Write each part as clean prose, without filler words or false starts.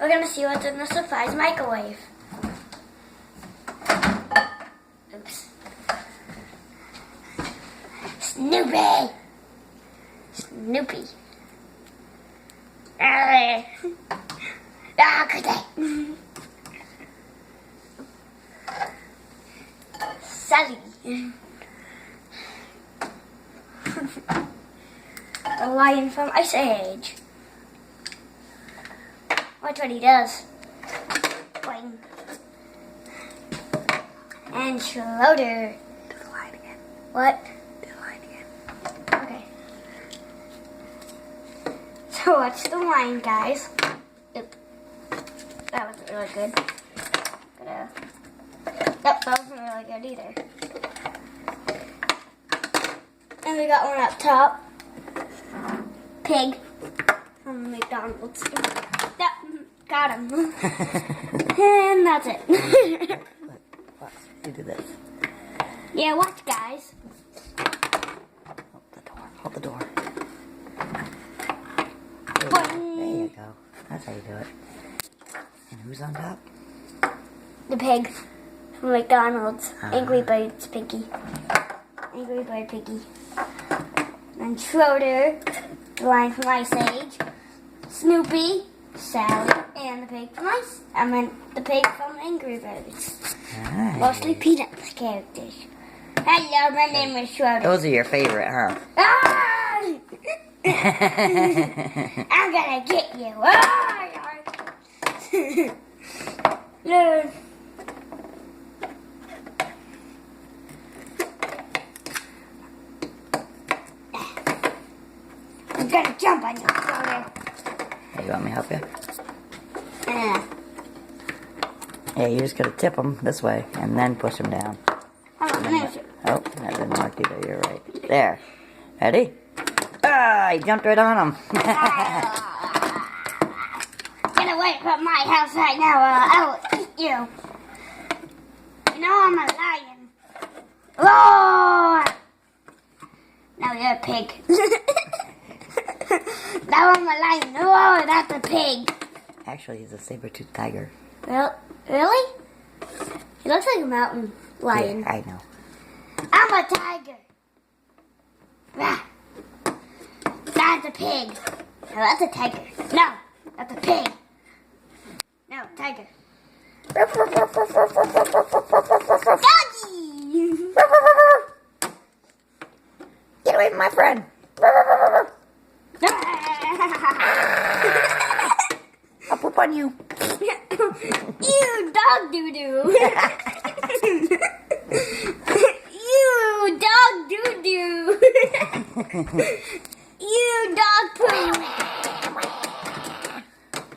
We're gonna see what's in the surprise microwave. Oops. Snoopy! Snoopy. Ah, good day. Sally. The lion from Ice Age. Watch what he does. Boing. And Schroeder. Do the line again. What? Do the line again. Okay. So watch the line, guys. Oop. That wasn't really good. Nope, that wasn't really good either. And we got one up top. Pig from McDonald's. Yep, got him. And that's it. What? You do this. Yeah, watch, guys. Hold the door. Boing. There you go. That's how you do it. And who's on top? The pig from McDonald's. Angry Bird's Piggy. Angry Bird Piggy. And Schroeder, the lion from Ice Age. Snoopy, Sally, and the pig from the pig from Angry Birds. Nice. Mostly Peanuts characters. Hello, my name is Schroeder. Those are your favorite, huh? Ah! I'm gonna get you. Ah! No. I'm gonna jump on you, Schroeder. Hey, you want me to help you? Yeah. Yeah, you just gotta tip them this way and then push them down. Oh, that didn't work either. You're right. There. Ready? Ah, he jumped right on him. Get away from my house right now or I will eat you. You know I'm a lion. Roar! Now you're a pig. Now I'm a lion. Roar, that's a pig. Actually, he's a saber-toothed tiger. Well, really? He looks like a mountain lion. Yeah, I know. I'm a tiger. Rah. That's a pig. No, that's a tiger. No, that's a pig. No, tiger. Doggy! Get away from my friend. I'll poop on you. You dog doo-doo. You dog doo-doo. You dog poop.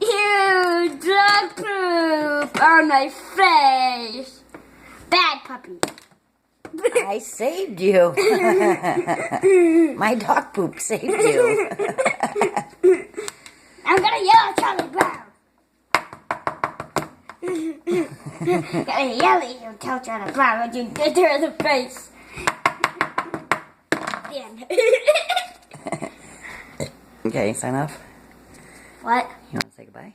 You dog poop on my face. Bad puppy. I saved you. My dog poop saved you. I'm gonna yell at Charlie Brown. Gonna yell at you, tell Charlie Brown when you get her in the face. The end. Okay, sign off. What? You want to say goodbye?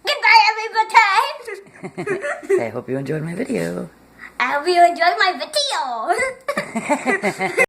Goodbye, everybody. I hope you enjoyed my video. I hope you enjoyed my video.